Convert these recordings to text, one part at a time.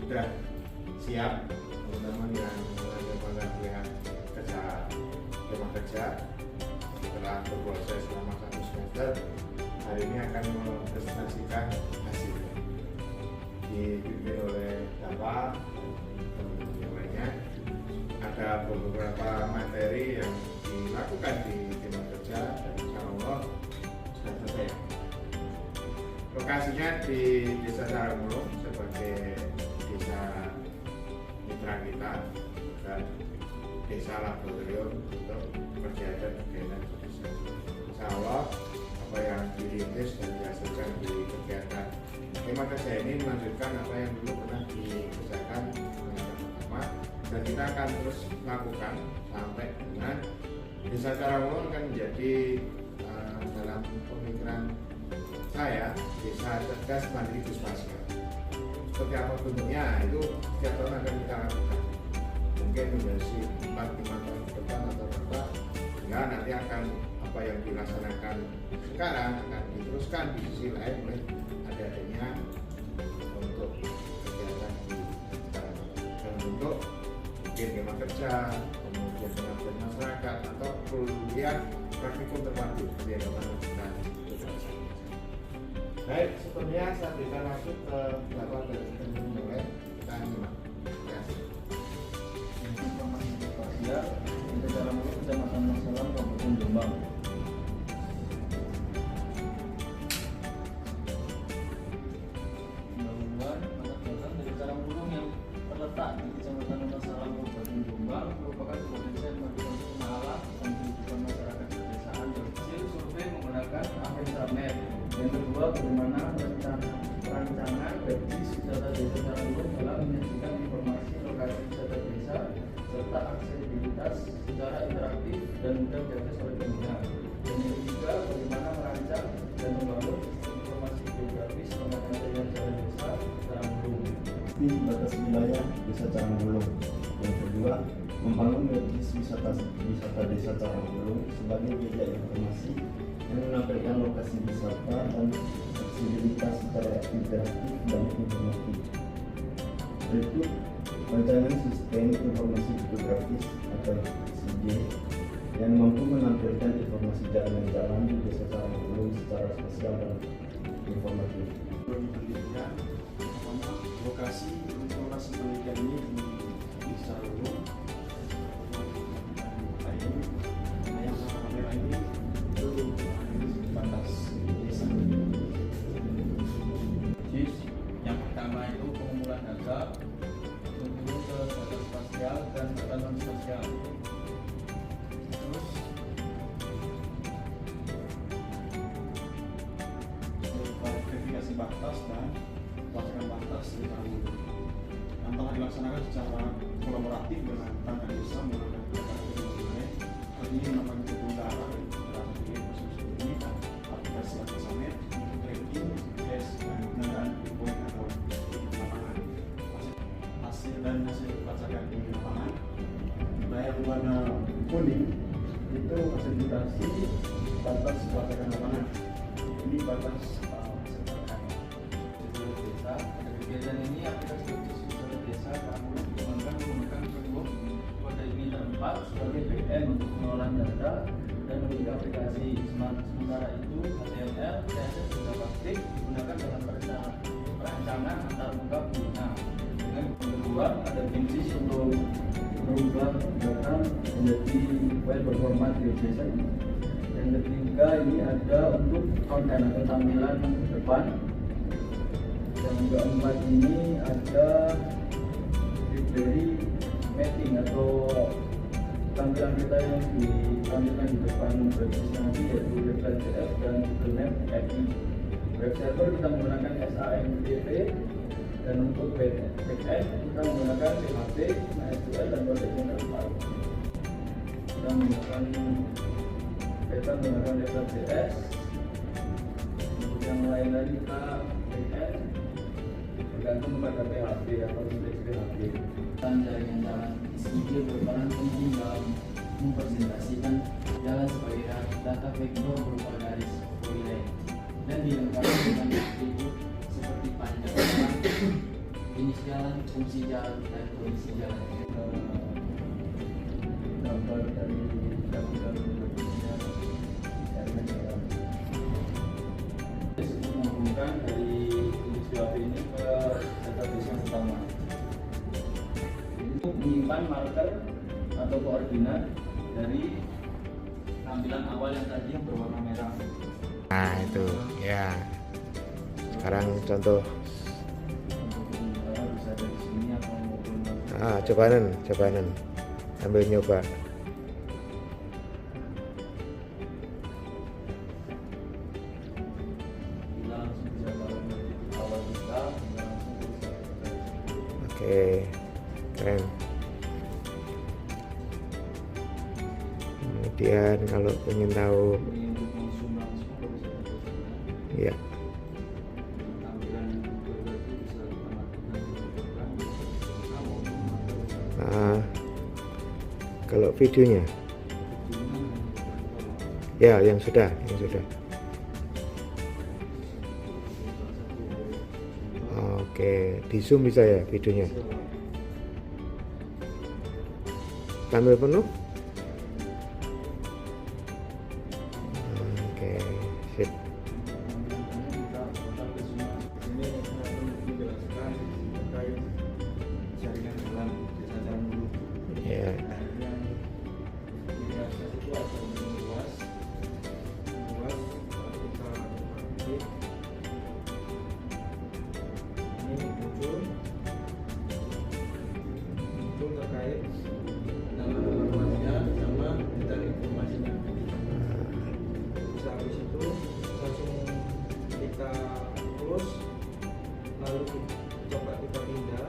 sudah siap, teman-teman yang melakukan pilihan kerja kemah kerja setelah berproses selama 1 semester, hari ini akan mempresentasikan hasilnya, dipimpin oleh Bapak dan yang lainnya. Ada beberapa materi yang dilakukan di kemah kerja dan insya Allah sudah selesai. Lokasinya di Desa Carangulung sebagai desa mitra kita dan desa laboratorium untuk kegiatan kegiatan desa. Insya Allah apa yang dirintis dan dihasilkan di kegiatan kemah kerja ini melanjutkan apa yang dulu pernah dikerjakan dengan pertama, dan kita akan terus lakukan sampai dengan Desa Carangulung akan menjadi dalam pemikiran saya desa cerdas mandiri geospasial. Seperti apa bentuknya itu setiap tahun akan kita lakukan. Mungkin menjadi 4-5 tahun ke depan atau berapa, ya nanti akan apa yang dilaksanakan sekarang akan diteruskan di sisi lain oleh adanya untuk kegiatan di dalam bentuk kemah kerja, kemudian pengabdian masyarakat atau kuliah praktikum terpadu seperti yang kita lakukan. Baik, sepertinya saya berikan langsung ke Bapak dari mulai kita nyimak. Terima kasih. Informasi spasial Desa Carangulung, Kecamatan Masalam, Kabupaten Jombang. Pembangunan anak jalan Desa Carangulung yang terletak di Kecamatan Masalam, Kabupaten Jombang merupakan sebuah desa yang melakukan pengenalan dan kehidupan masyarakat pedesaan berhasil survei menggunakan Avensamet. Yang kedua, bagaimana perancangan bagi wisata Desa Carangulung dalam menyajikan informasi lokasi wisata desa serta aksesibilitas secara interaktif dan mudah diakses oleh pengguna. Dan yang ketiga, bagaimana merancang dan membangun informasi geografis mengenai jalan desa Carangulung di batas wilayah Desa Carangulung. Yang kedua, membangun website wisata Desa Carangulung sebagai media informasi yang menampilkan lokasi wisata dan aksesibilitas secara interaktif dan informatif. Berikut rancangan sistem informasi geografis atau SIG yang mampu menampilkan informasi jalan-jalan di Desa Carangulung secara spasial dan informatif. Penelitian, lokasi informasi penelitian ini di Carangulung. Yang sama kamera ini itu batas desa. JIS yang pertama itu pengumpulan data menuju ke data spasial dan data non spasial. Terus Verifikasi batas dan pelacakan batas di Carangulung yang telah dilaksanakan secara kolaboratif dengan perangkat desa menggunakan aplikasi online. Hal ini merupakan pengendara ini dan aplikasi Avensamet untuk tracking GPS dan pengadaan poin atau lapangan. Hasil pelacakan di lapangan wilayah warna kuning itu fasilitasi batas pelacakan lapangan. Ini batas desa. Kegiatan ini aplikasi wisata desa Carangulung dikembangkan menggunakan framework kode emitter 4 sebagai backend untuk pengolahan data dan memiliki aplikasi smart. Sementara itu HTML, CSS, dan JavaScript digunakan dalam perancangan antar muka pengguna. Dengan kedua ada Genesis untuk merubah data menjadi file berformat JSON. Yang ketiga ini ada untuk konten atau tampilan depan. Yang keempat ini ada library mapping atau tampilan kita yang ditampilkan di depan website nanti, yaitu website.js dan Google Map API. Web server kita menggunakan SAMPP, dan untuk backend kita menggunakan PHP, MySQL dan Postgres. Kita menggunakan website.js. Untuk yang lain lagi kita backend tergantung pada PHP atau sinteks PHP. Jaringan jalan SIG berperan penting dalam mempresentasikan jalan sebagai data vektor berupa garis polyline dan dilengkapi dengan atribut seperti panjang jalan, jenis jalan, fungsi jalan, dan kondisi jalan. Gambar dari gambar berikutnya karena jalan. Menghubungkan dari industri api ini ke database yang utama. Ini menyimpan marker atau koordinat dari tampilan awal yang tadi yang berwarna merah. Nah itu ya. Sekarang contoh. Bisa dari sini atau maupun Cobaan sambil nyoba. kita langsung bisa tahu dari awal kita langsung bisa. Oke, keren. Kemudian kalau ingin tahu, Ini untuk langsung bisa kita ya, tampilan berarti bisa kita lakukan nah, kalau videonya, ya yang sudah. Oke, di zoom bisa ya videonya. Tampil penuh. Oke, sip. Ini akan menjelaskan terkait jaringan jalan desa Carangulu. Ya, Yang biasa itu ada luas, kita aktif. Ini muncul terkait nama informasinya sama detail informasinya. Terus habis itu langsung kita close, lalu coba kita pindah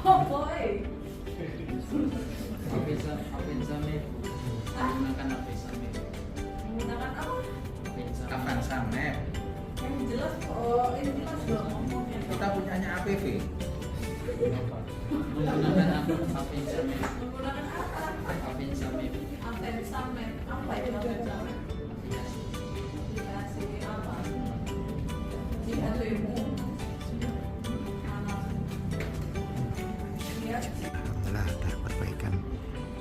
Oh boy. Avanza Map. Menggunakan Avanza Map. Menggunakan apa? Avanza Map. Yang jelas. Oh, ini jelas dong ngomongnya. Kita punyanya APV. Menggunakan Avanza Map. Menggunakan apa? Avanza Map. Avanza Map. Apa itu Avanza Map? Aplikasi apa? Di HP-mu. Lihat. Alhamdulillah dapat perbaikan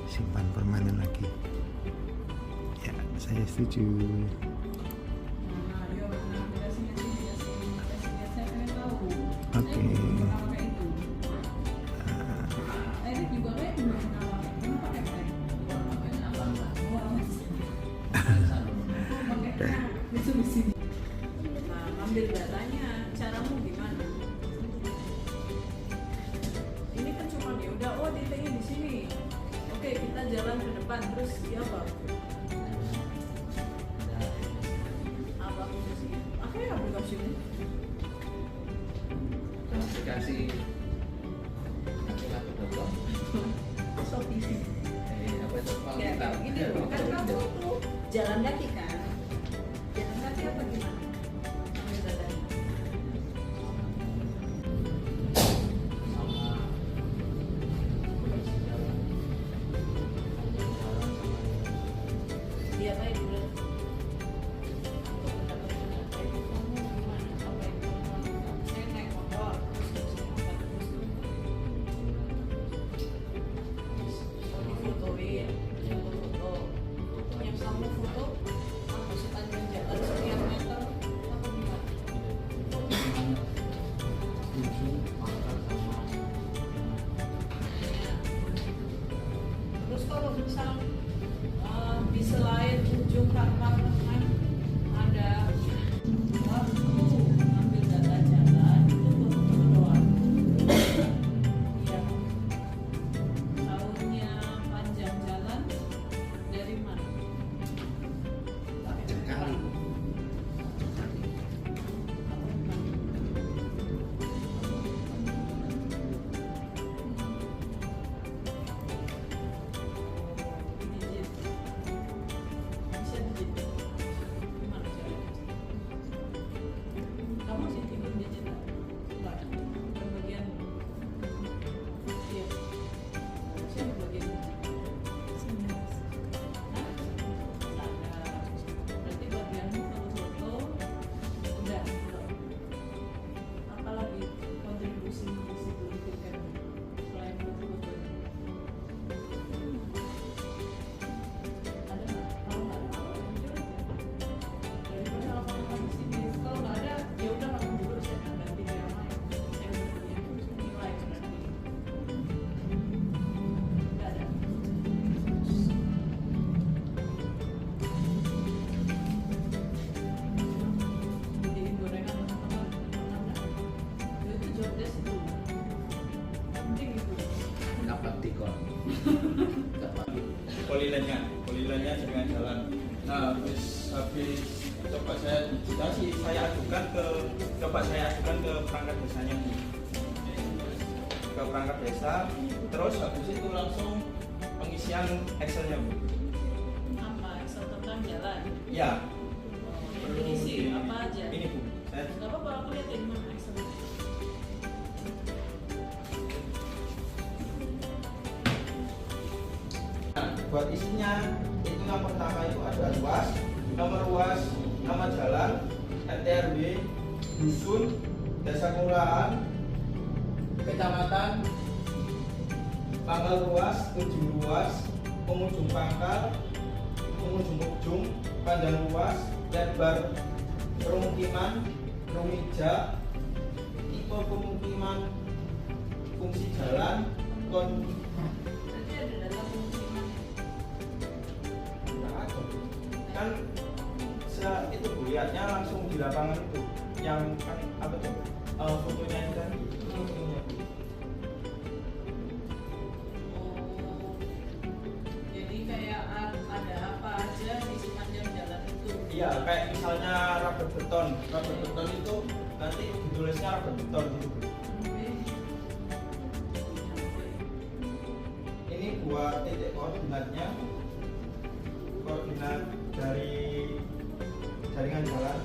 simpan permanen lagi. Ya, saya setuju. Nah, yo, nah, aplikasinya sih, aplikasinya saya pengen tahu. Oke. Saya belum pernah pakai itu. Ini juga kayak belum pernah pakai. Belum pakai kayak. Makanya Avanza. Pakai Mitsubishi. Nah, ambil datanya. Caramu gimana? Ini kan cuma ya udah, oh titiknya di sini. Oke, kita jalan ke depan terus ya apa? Apa aplikasi? Apa ya aplikasinya? Aplikasi Aku.com. Shopee. Apa itu? Ya, kayak gini loh. Kan kamu tuh jalan kaki kan? Jalan kaki apa gimana? Ambil datanya. Lihat aja dulu. Untuk mendapatkan apa itu kamu gimana? Apa itu kamu? Saya naik motor. Terus saya difotoin, foto-foto. Yang kamu foto apa sepanjang jalan sekian meter? Apa gimana? Terus kalau misal di selain ujung kapal kan ada waktu ambil data jalan itu foto doang. Iya. Tahunnya panjang jalan dari mana? Kali. Kamu sih tinggal digit enggak? Bagian iya. Siapa bagian digit? Hah? Sadar. Berarti bagianmu foto-foto udah belum? Apalagi kontribusi di situ diberikan selain foto-foto ini? Ada nggak? Kalau nggak ada, apa yang jujur aja. Daripada laporan di sini, kalau nggak ada, ya udah kamu dulu saya akan ganti ke yang lain. Saya udah punya nilai berarti. Nggak ada. Bikin gorengan teman-teman nggak? Itu job desk itu. Penting itu. Dapat tikon. Dapat. Polilannya dengan jalan. Nah, habis coba saya ajukan ke perangkat desanya, ke perangkat desa. Terus habis itu langsung pengisian Excelnya, Bu. Apa Excel tentang jalan? Ya. Ini sih apa aja? Ini, Bu. Saya Gak apa-apa, aku liatin mana Excel. buat isinya itu yang pertama itu ada ruas, nama jalan, RT RW, dusun, desa kelurahan, kecamatan, pangkal ruas, ujung ruas, penghujung pangkal, penghujung ujung, panjang ruas, lebar permukiman, rumija, tipe pemukiman, fungsi jalan, Berarti ada data pemukiman. kan itu Bu, lihatnya langsung di lapangan itu yang kan apa tuh fotonya itu kan ininya, Bu. Oh, jadi kayak ada apa aja di sepanjang jalan itu? Iya, kayak misalnya rubber beton itu nanti ditulisnya rubber beton gitu, Bu. Oke. membuat titik koordinatnya, koordinat dari jaringan jalan.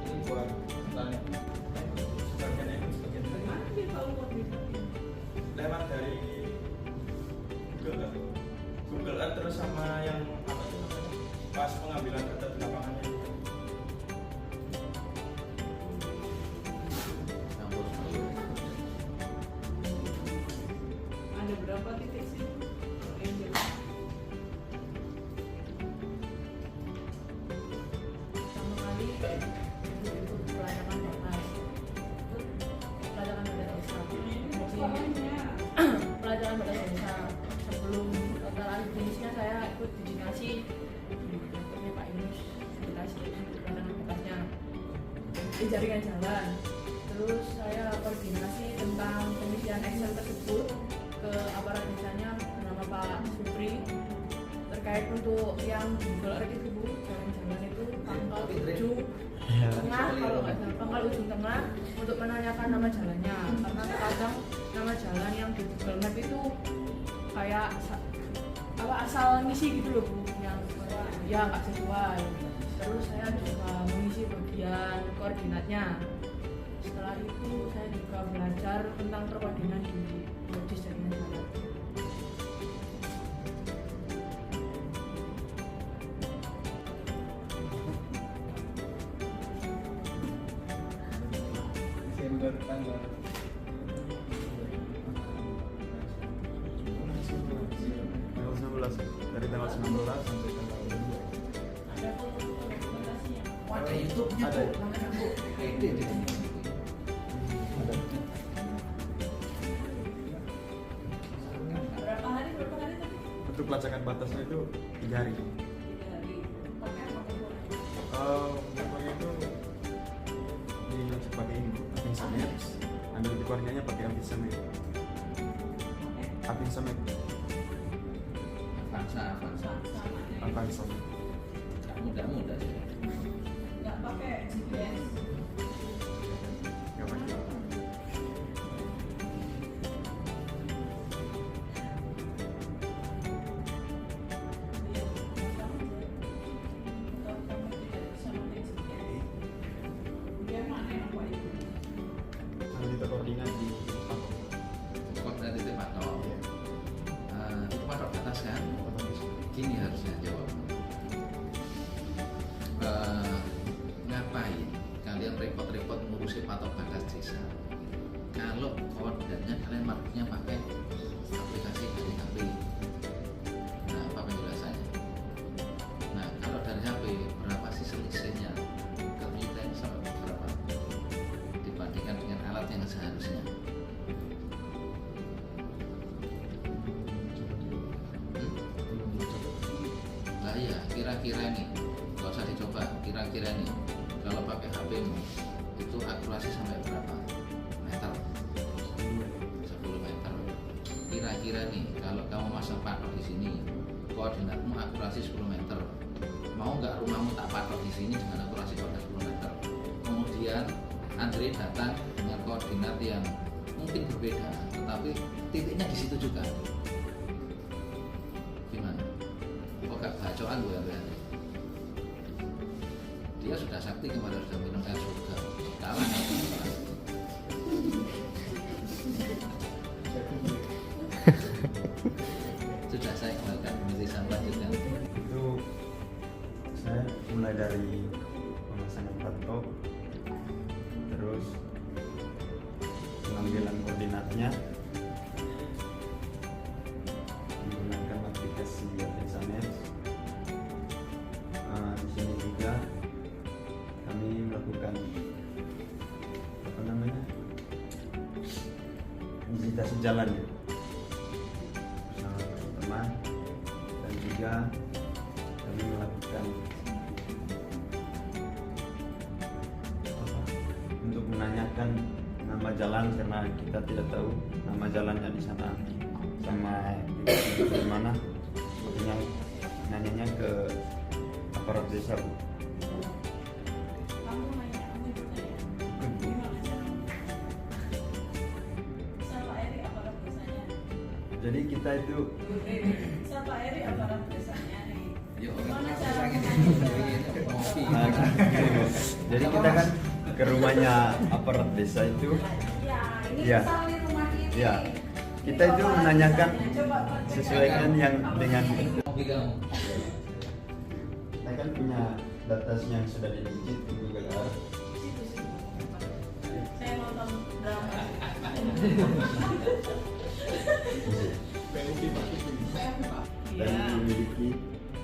Ini buat tanya sebagian ini, sebagian ini Gimana dia tahu koordinatnya? lewat dari Google kan? Google Earth terus sama yang apa itu namanya? Pas pengambilan data di lapangannya. Ada berapa titik sih yang jelas? Pertama kali itu pelajaran data. Pelajaran data desa. Pelajaran data desa. Sebelum total jenisnya saya ikut dedikasi di kantornya Pak Yunus, dedikasi pelajaran bekasnya di jaringan jalan. Terus saya koordinasi tentang pengisian Excel tersebut ke aparat desanya bernama Pak Supri terkait untuk yang Google Earth itu Bu, jalan-jalan itu pangkal ujung tengah, kalau nggak salah pangkal ujung tengah untuk menanyakan nama jalannya, karena kadang nama jalan yang di Google Map itu kayak asal ngisi gitu loh Bu, yang ya nggak sesuai. Terus saya juga mengisi bagian koordinatnya. Setelah itu saya juga belajar tentang perkoordinan di Modis jaringan jalan. Desember tanggal Tanggal 19, dari tanggal 19 sampai tanggal 22. Ada foto-foto dokumentasinya. Ada YouTube-nya Ada. Bu, namanya Bu. Pede di sini. Ada. Berapa hari tadi? Untuk pelacakan batasnya itu 3 hari. 3 hari. Pakai apa kompornya? Pokoknya itu pakai ini, Avinza Maps. Anda di koordinatnya pakai Avinza Maps. Avinza Maps. Avanza. Sama-sama. Avanza. Nggak mudah-mudah sih. Nggak pakai GPS. Nggak pakai. Iya, sama aja. Kalau kamu tidak bisa pakai GPS, dia mana yang buat itu? Ada di koordinat di Patok. Koordinat itu patok. Iya. Itu patok batas kan? Gini harusnya jawab. Ngapain kalian repot-repot ngurusi patok batas desa? Kalau koordinatnya kalian marketnya pakai aplikasi dari HP. Nah, apa penjelasannya? Nah, kalau dari HP berapa sih selisihnya? Kesulitan sampai berapa dibandingkan dengan alat yang seharusnya? Lah iya, kira-kira nih, nggak usah dicoba, kira-kira nih, kalau pakai HP-mu itu akurasi sampai berapa meter? 10 meter. Kira-kira nih, kalau kamu masang patok di sini, koordinatmu akurasi 10 meter. Mau nggak rumahmu tak patok di sini dengan akurasi koordinat 10 meter? Kemudian Andre datang dengan koordinat yang mungkin berbeda, tetapi titiknya di situ juga. Gimana? Kok gak bacoan gue ya? Dia sudah sakti kemarin, sudah minum air surga. Kalah. Sudah saya kembalikan menjadi sampah juga. Itu saya mulai dari pemasangan patok, terus pengambilan koordinatnya menggunakan aplikasi Avinza Maps. Di sini juga kami melakukan apa namanya, visitasi jalan ya, bersama teman-teman, dan juga kami melakukan apa, untuk menanyakan nama jalan karena kita tidak tahu nama jalannya di sana sama di mana, makanya nanyanya ke aparat desa Bu. Kamu nanya, kamu ikut nanya. Ikut, Bu. Gimana Jadi kita itu Siapa Eri aparat desanya nih? Ya Gimana orang cara sakit ngopi. jadi kita kan ke rumahnya aparat desa itu. Ya, ini Ya. misal di rumah ini. Ya. Ini Kita itu bapak menanyakan desanya. Coba Pak, sesuaikan yang dengan Ngopi kamu. kita kan punya data yang sudah di-digit di Google Earth. Situ. Saya nonton drama. Dan Iya. memiliki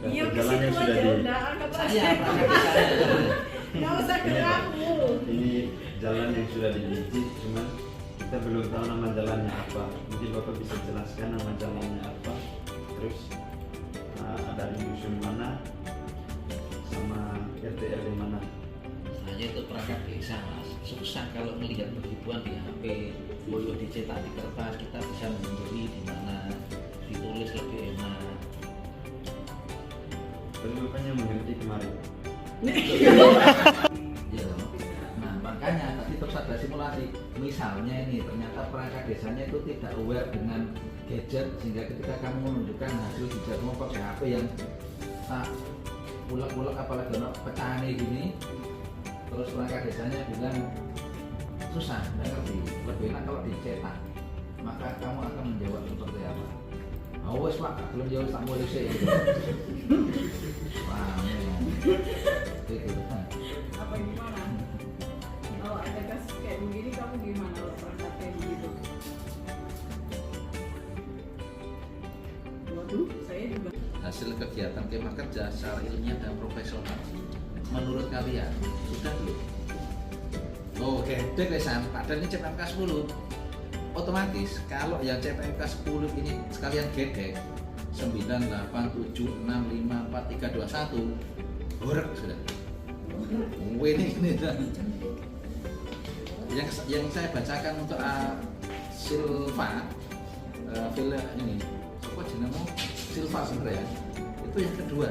Iya, data ke jalan yang situ sudah aja di udah angkat Saya aja. perangkat desa. Nggak usah ke Ini, Pak. kamu. Ini jalan yang sudah di-digit, cuman kita belum tahu nama jalannya apa. Mungkin Bapak bisa jelaskan nama jalannya apa. Terus ada di dusun mana sama RT RW mana. Hanya itu perangkat desa mas, susah kalau melihat begituan di HP, bodoh dicetak di kertas, kita bisa memberi di mana, ditulis lebih enak. Tapi Bapaknya mengerti kemarin. Ya loh. Nah makanya tadi terus ada simulasi, misalnya ini ternyata perangkat desanya itu tidak aware dengan gadget, sehingga ketika kamu menunjukkan hasil hijabmu pakai HP yang tak ulek-ulek apalagi ono pecahannya gini, terus perangkat desanya bilang susah, nggak ngerti, lebih enak kalau dicetak, maka kamu akan menjawab seperti apa? Oh wes pak, belum jawab tak boleh sih. Wah, itu. Apa gimana? Kalau ada kasus kayak begini kamu gimana kalau perangkat kayak begitu? Waduh, saya juga. Hasil kegiatan kemah kerja secara ilmiah dan profesional, menurut kalian sudah belum? Oh, gede lesan, padahal ini CPMK 10. Otomatis kalau yang CPMK 10 ini sekalian gede 9, 8, 7, 6, 5, 4, 3, 2, 1 borek sudah. Ini yang saya bacakan untuk Silva, ini apa jenengmu Silva sebenarnya itu yang kedua.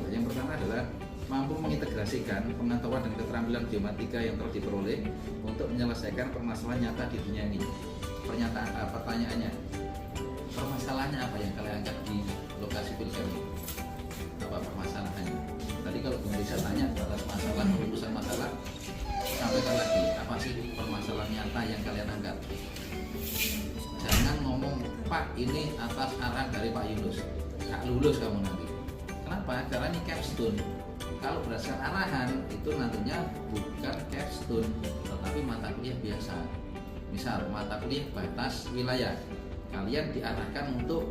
Yang pertama adalah mampu mengintegrasikan pengetahuan dan keterampilan geomatika yang telah diperoleh untuk menyelesaikan permasalahan nyata di dunia ini. Pertanyaannya, permasalahannya apa yang kalian angkat di lokasi pilkada ini? Apa permasalahannya? Tadi kalau Bung Risa tanya batas masalah, urusan masalah, sampaikan lagi apa sih permasalahan nyata yang kalian angkat? Jangan ngomong Pak ini atas arahan dari Pak Yunus, gak lulus kamu nanti. Kenapa? Karena ini capstone. Kalau berdasarkan arahan itu nantinya bukan capstone, tetapi mata kuliah biasa. Misal mata kuliah batas wilayah, kalian diarahkan untuk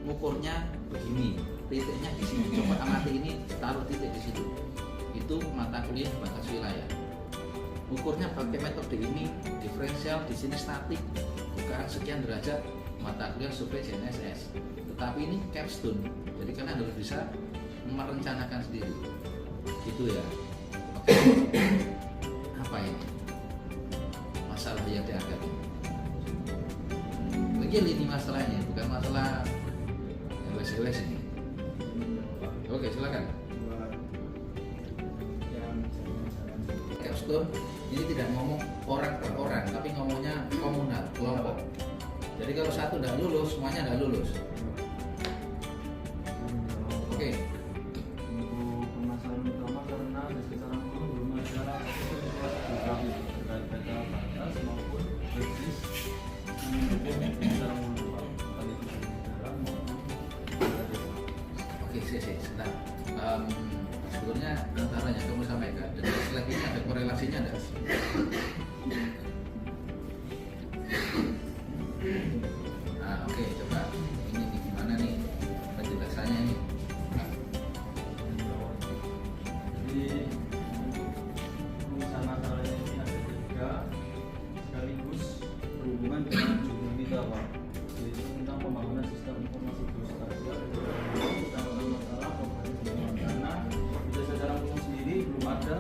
ngukurnya begini, titiknya di sini. Coba amati ini, taruh titik di situ. Itu mata kuliah batas wilayah. Ukurnya pakai metode ini, diferensial, di sini statik, bukaan sekian derajat, mata kuliah survei GNSS. Tetapi ini capstone, jadi kalian harus bisa merencanakan sendiri. Gitu ya. Oke. Apa ini? Masalah yang diangkat. Lagi ini masalahnya, bukan masalah WS ini. Oke, silakan. Capstone ini tidak ngomong orang per orang, tapi ngomongnya komunal, kelompok. Jadi kalau satu tidak lulus, semuanya tidak lulus. Oke. Untuk permasalahan utama karena secara umum belum ada terkait data batas maupun basis secara umum tadi itu dari negara maupun dari desa. Oke, sebentar. Sebetulnya antaranya kamu sampaikan dan slide ini ada korelasinya ada. Nah, oke, coba ini gimana nih penjelasannya nih? Jadi urusan masalahnya ini ada 3 sekaligus berhubungan dengan judul kita Pak, yaitu tentang pembangunan sistem informasi geospasial tentang masalah pembangunan, karena di desa Carangkulung sendiri belum ada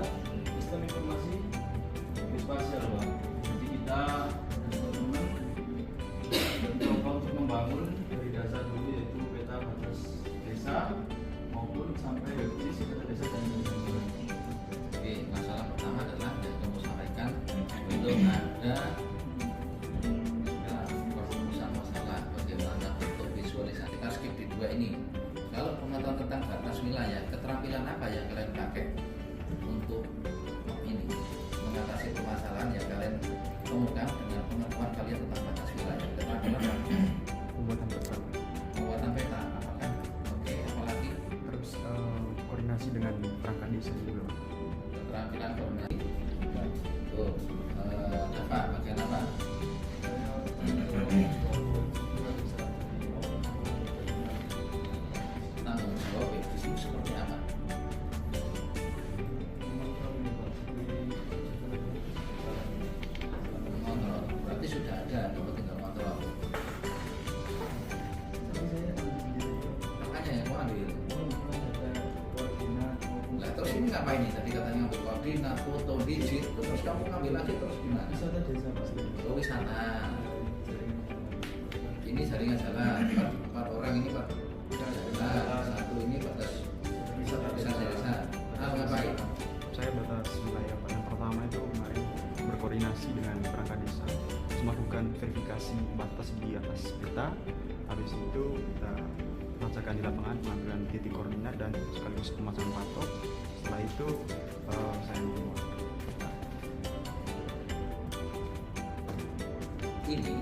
sistem informasi geospasial melakukan koordinasi. Tuh, apa bagian apa? Tanggung jawab itu seperti apa? Kontrol. Berarti sudah ada, kamu tinggal kontrol. Makanya yang mau ambil. Lah terus ini ngapain nih? Tadi katanya ngambil koordinat, foto, digit, terus kamu ngambil lagi terus gimana? Wisata desa pasti. Oh, wisata. Ini jaringan jalan, empat orang ini pak jalan, satu ini batas bisa desa. Ah, ngapain? Saya batas wilayah Pak. Yang pertama itu kemarin berkoordinasi dengan perangkat desa, melakukan verifikasi batas di atas peta. Habis itu kita pelacakan di lapangan, pengambilan titik koordinat dan sekaligus pemasangan patok. Setelah itu saya membuat Ini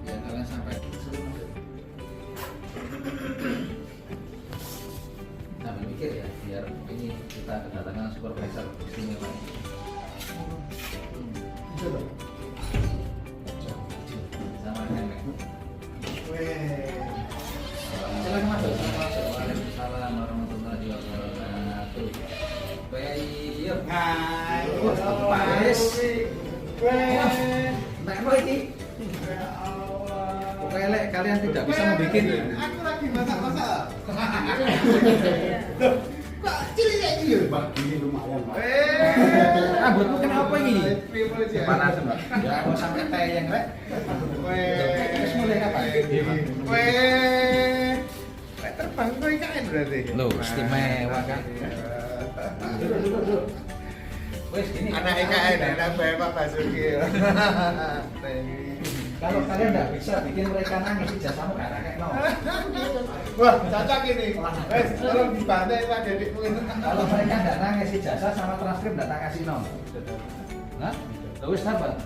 yang kalian sampaikan seluruh masuk. Sambil mikir ya, biar ini kita kedatangan supervisor istimewa ini. Sama Nenek. Silakan masuk. Waalaikumsalam warahmatullahi wabarakatuh. Baik. Hai. Paris. Nah, apa ini? Pokoknya lek kalian tidak bisa membuat. Aku lagi masak-masak. Kok cilik kayak gini ya, Bang? Ini lumayan, Pak. Rambutmu kenapa ini? Panas, Mbak. Ya, mau sampai tayang, Rek. Terus mulai kapan? Lek terbang kok IKN berarti. Loh, istimewa kan? Duduk. Wes gini. Anak IKN, anak Bapak Basuki. Kalau kalian nggak bisa bikin mereka nangis, jasamu karena kayak no. Wah, cocok ini. Wes, tolong dibantai Pak Dedikmu itu. Kalau mereka nggak nangis ijazah sama transkrip nggak tak kasih no. Hah? Terus apa?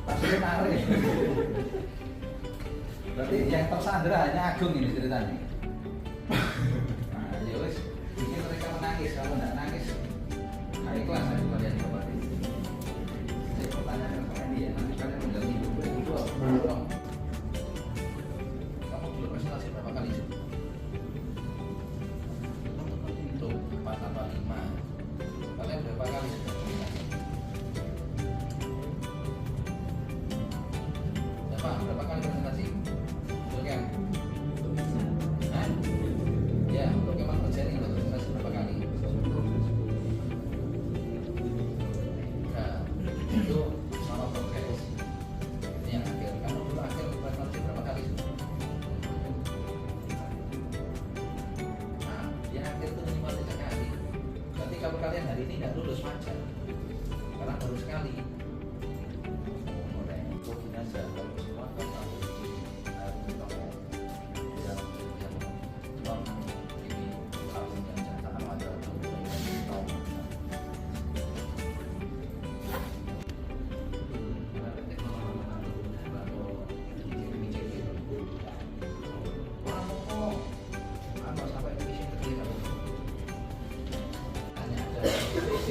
Pasti narik. Berarti yang tersandra hanya Agung ini ceritanya. Nah, ya wes, bikin mereka menangis. Kalau nggak nangis, nah ikhlas aja kalian coba. Jadi pertanyaan kalian dia, nanti kalian tinggal hidup itu apa? Kamu belum presentasi berapa kali sih? Itu 4 atau 5. Kalian berapa kali sudah presentasi? Berapa kali presentasi? Untuk yang? Hah? Ya, untuk yang kerja ini presentasi berapa kali? Nah, itu sama progres. Ini yang akhir. Kamu dulu akhir presentasi berapa kali? Nah, yang akhir itu minimal 3 kali. Berarti kalau kalian hari ini nggak lulus wajar, karena baru sekali. Koordinasi kalau semua kan harus ini tahun yang jangan ada tahun.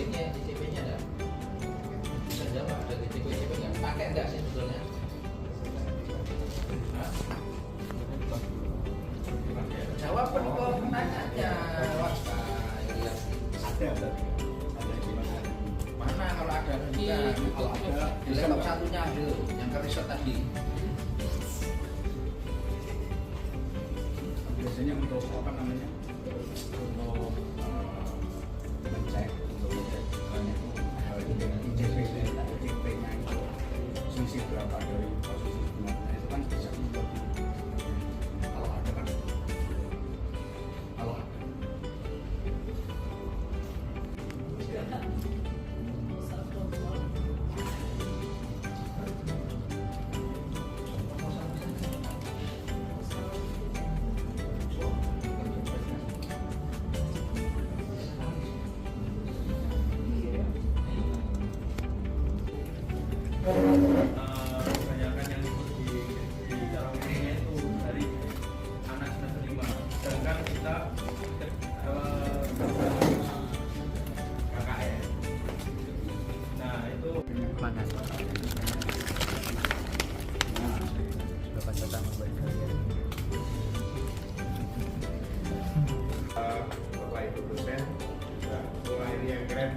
DCP-nya ada. Bisa jawab ada DCP-nya nggak? Pakai nggak sih sebetulnya? Hah? Jawab pertanyaannya. Wah, Ada. mana kalau ada enggak? Di laptop satunya ada yang ke riset tadi. biasanya untuk apa namanya, untuk ngecek untuk misalnya itu dengan ICP dan ICP-nya itu selisih berapa dari posisi sebenarnya itu kan bisa dibuat kalau ada kan, kalau ada kebanyakan yang ikut di dalam ini itu dari anak semester 5, sedangkan kita KKN itu Mana? Bapak datang membaik kalian. Bapak Ibu dosen, wah ini yang keren.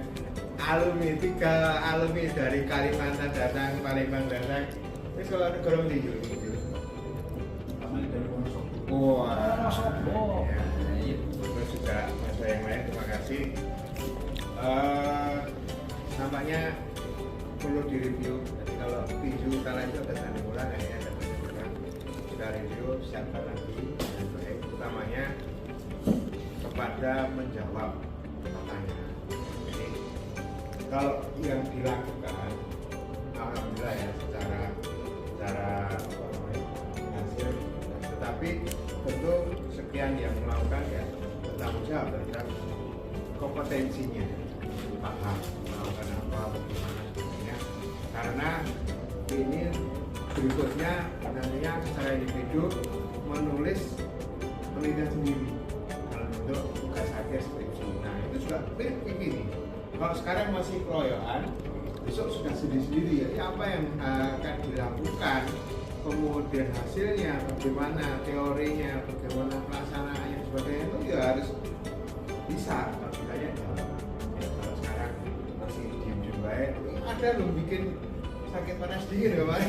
Alumni 3 alumni dari Kalimantan datang, Palembang datang. Ini kalau negara di Juli. Wah, ya. Terus juga masa yang lain, terima kasih. Nampaknya perlu direview. Jadi kalau video kala itu ada tanda bulan, ini ada tanda bulan. Kita review, siapkan lagi dengan baik. Utamanya kepada menjawab pertanyaan. Jadi kalau yang dilakukan, alhamdulillah ya secara hasil, tetapi tentu sekian yang melakukan ya bertanggung jawab terhadap kompetensinya, paham melakukan apa, bagaimana sebagainya. Karena ini berikutnya nantinya secara individu menulis penelitian sendiri dalam bentuk tugas akhir skripsi. Nah itu juga begini. Kalau sekarang masih keroyokan, besok sudah sendiri-sendiri. Jadi apa yang akan dilakukan, kemudian hasilnya, bagaimana teorinya, bagaimana pelaksanaannya, sebagainya itu ya harus bisa. Kalau ditanya jawab. Ya, kalau sekarang masih diem-diem baik, ada loh bikin sakit panas dingin ya Pak.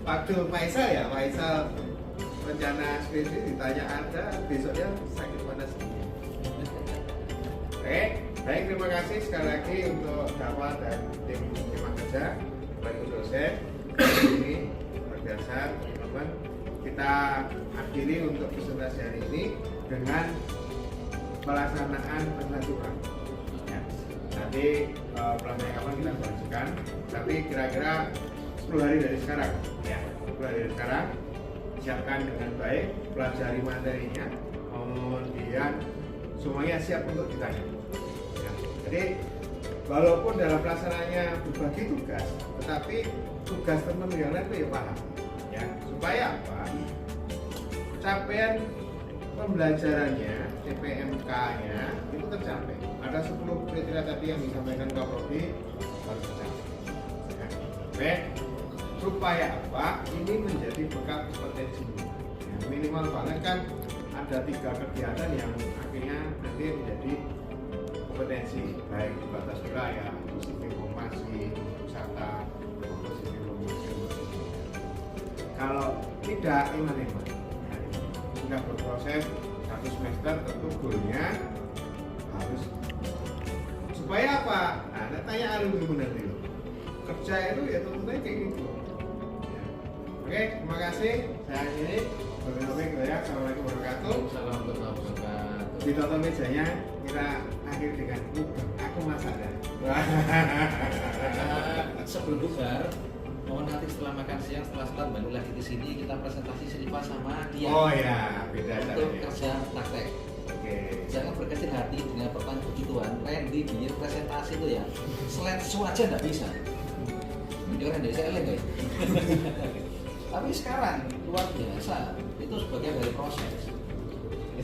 Waktu Faisal ya, Faisal rencana skripsi ditanya ada, besoknya sakit panas dingin. Oke, baik, terima kasih sekali lagi untuk Dawa dan tim kerja, baik untuk dosen ini berdasar teman-teman. Kita akhiri untuk presentasi hari ini dengan pelaksanaan penentuan. Ya. Nanti pelaksanaan kapan kita lanjutkan, tapi kira-kira 10 hari dari sekarang, ya 10 hari dari sekarang siapkan dengan baik, pelajari materinya, kemudian semuanya siap untuk ditanya. Ya. Jadi walaupun dalam pelaksanaannya berbagi tugas, tetapi tugas teman-teman yang lain itu ya paham, ya supaya apa? Capaian pembelajarannya, TPMK-nya itu tercapai. Ada 10 kriteria tadi yang disampaikan Pak Prodi harus tercapai. Ya. Oke, supaya apa? Ini menjadi bekal kompetensi. Ya, minimal banget kan ada 3 kegiatan yang akhirnya nanti menjadi kompetensi, baik di batas wilayah, sisi informasi, wisata, sisi informasi. Kalau tidak eman-eman, sudah berproses 1 semester, tentu goalnya harus supaya apa? Nah, tanya alumni benar dulu. Kerja itu ya tentunya kayak gitu. Ya. Oke, terima kasih. Saya ini Bapak-Bapak ya. Assalamualaikum warahmatullahi wabarakatuh. Assalamualaikum warahmatullahi wabarakatuh. Ditutup mejanya, kita akhir dengan aku masak ya. Sebelum bubar, mohon nanti setelah makan siang, setelah sholat balik lagi ke sini kita presentasi Silva sama dia. Oh ya, beda untuk caranya. kerja praktek. Oke. Jangan berkecil hati dengan pertanyaan begituan. Randy bikin presentasi itu ya, slide show aja nggak bisa. Ini kan Randy saya guys. Tapi sekarang luar biasa, itu sebagian dari proses.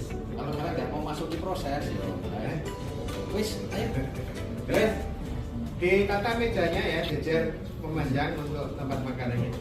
Kalau kalian nggak mau masuk di proses, ya, wis, ayo. Di tata mejanya ya, jejer memanjang untuk tempat makanannya.